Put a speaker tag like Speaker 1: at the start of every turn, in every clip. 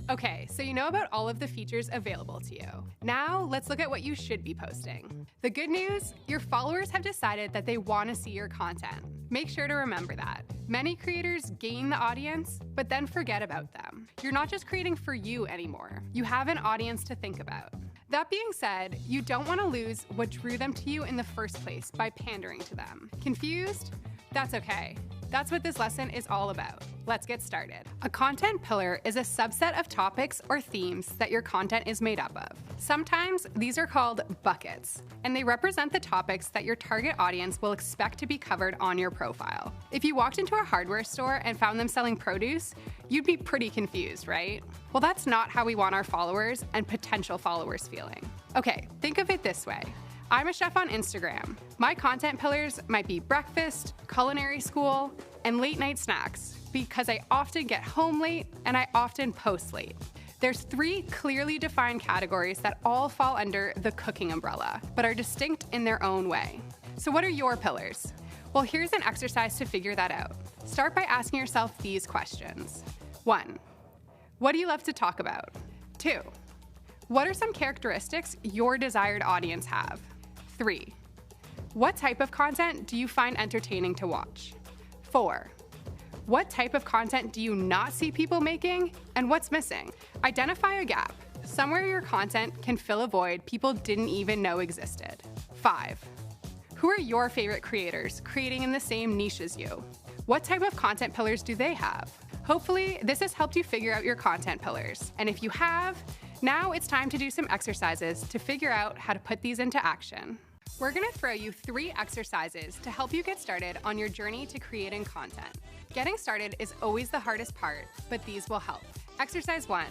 Speaker 1: Okay, so you know about all of the features available to you. Now, let's look at what you should be posting. The good news, your followers have decided that they want to see your content. Make sure to remember that. Many creators gain the audience, but then forget about them. You're not just creating for you anymore. You have an audience to think about. That being said, you don't want to lose what drew them to you in the first place by pandering to them. Confused? That's okay. That's what this lesson is all about. Let's get started. A content pillar is a subset of topics or themes that your content is made up of. Sometimes these are called buckets, and they represent the topics that your target audience will expect to be covered on your profile. If you walked into a hardware store and found them selling produce, you'd be pretty confused, right? Well, that's not how we want our followers and potential followers feeling. Okay, think of it this way. I'm a chef on Instagram. My content pillars might be breakfast, culinary school, and late night snacks because I often get home late and I often post late. There's 3 clearly defined categories that all fall under the cooking umbrella, but are distinct in their own way. So what are your pillars? Well, here's an exercise to figure that out. Start by asking yourself these questions. 1. What do you love to talk about? 2. What are some characteristics your desired audience have? 3. What type of content do you find entertaining to watch? 4. What type of content do you not see people making, and what's missing? Identify a gap, somewhere your content can fill a void people didn't even know existed. 5. Who are your favorite creators creating in the same niche as you? What type of content pillars do they have? Hopefully, this has helped you figure out your content pillars, and if you have, now it's time to do some exercises to figure out how to put these into action. We're going to throw you 3 exercises to help you get started on your journey to creating content. Getting started is always the hardest part, but these will help. Exercise 1,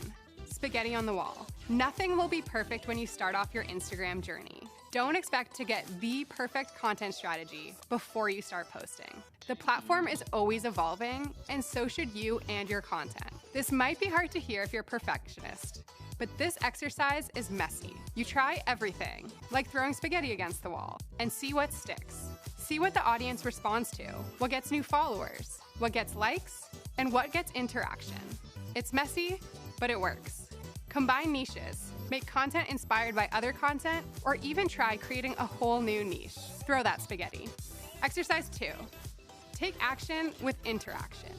Speaker 1: spaghetti on the wall. Nothing will be perfect when you start off your Instagram journey. Don't expect to get the perfect content strategy before you start posting. The platform is always evolving, and so should you and your content. This might be hard to hear if you're a perfectionist, but this exercise is messy. You try everything, like throwing spaghetti against the wall, and see what sticks. See what the audience responds to, what gets new followers, what gets likes, and what gets interaction. It's messy, but it works. Combine niches, make content inspired by other content, or even try creating a whole new niche. Throw that spaghetti. Exercise 2, take action with interaction.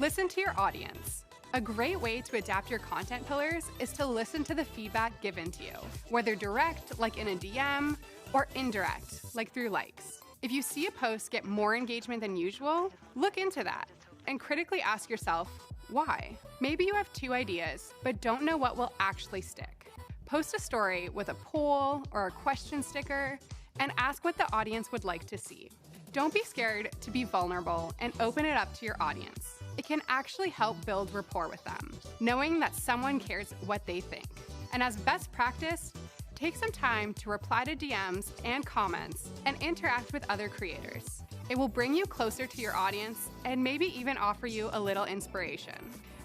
Speaker 1: Listen to your audience. A great way to adapt your content pillars is to listen to the feedback given to you, whether direct, like in a DM, or indirect, like through likes. If you see a post get more engagement than usual, look into that and critically ask yourself, why? Maybe you have 2 ideas, but don't know what will actually stick. Post a story with a poll or a question sticker and ask what the audience would like to see. Don't be scared to be vulnerable and open it up to your audience. It can actually help build rapport with them, knowing that someone cares what they think. And as best practice, take some time to reply to DMs and comments and interact with other creators. It will bring you closer to your audience and maybe even offer you a little inspiration.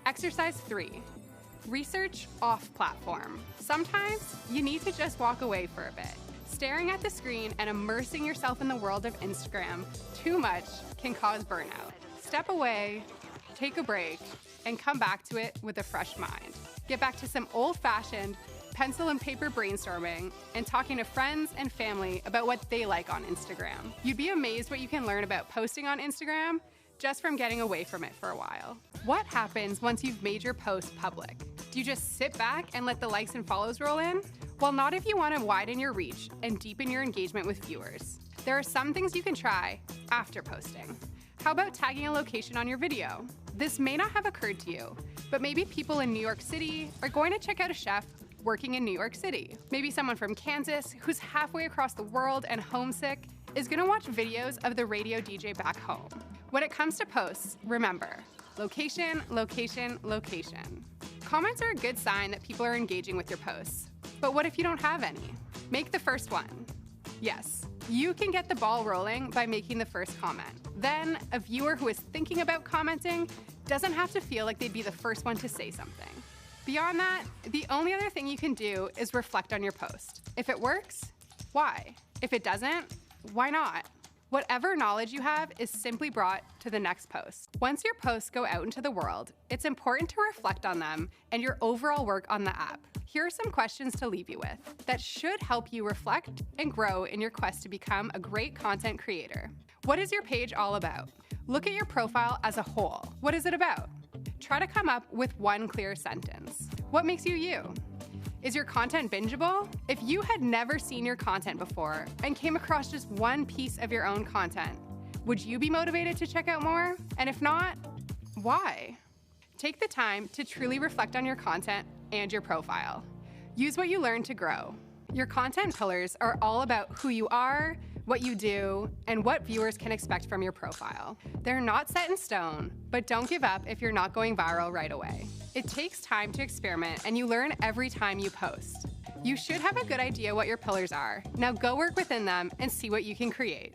Speaker 1: Exercise 3, research off-platform. Sometimes you need to just walk away for a bit. Staring at the screen and immersing yourself in the world of Instagram too much can cause burnout. Step away, take a break, and come back to it with a fresh mind. Get back to some old-fashioned pencil and paper brainstorming and talking to friends and family about what they like on Instagram. You'd be amazed what you can learn about posting on Instagram just from getting away from it for a while. What happens once you've made your post public? Do you just sit back and let the likes and follows roll in? Well, not if you want to widen your reach and deepen your engagement with viewers. There are some things you can try after posting. How about tagging a location on your video? This may not have occurred to you, but maybe people in New York City are going to check out a chef working in New York City. Maybe someone from Kansas who's halfway across the world and homesick is going to watch videos of the radio DJ back home. When it comes to posts, remember, location, location, location. Comments are a good sign that people are engaging with your posts. But what if you don't have any? Make the first one. Yes, you can get the ball rolling by making the first comment. Then, a viewer who is thinking about commenting doesn't have to feel like they'd be the first one to say something. Beyond that, the only other thing you can do is reflect on your post. If it works, why? If it doesn't, why not? Whatever knowledge you have is simply brought to the next post. Once your posts go out into the world, it's important to reflect on them and your overall work on the app. Here are some questions to leave you with that should help you reflect and grow in your quest to become a great content creator. What is your page all about? Look at your profile as a whole. What is it about? Try to come up with one clear sentence. What makes you you? Is your content bingeable? If you had never seen your content before and came across just one piece of your own content, would you be motivated to check out more? And if not, why? Take the time to truly reflect on your content and your profile. Use what you learn to grow. Your content pillars are all about who you are, what you do, and what viewers can expect from your profile. They're not set in stone, but don't give up if you're not going viral right away. It takes time to experiment, and you learn every time you post. You should have a good idea what your pillars are. Now go work within them and see what you can create.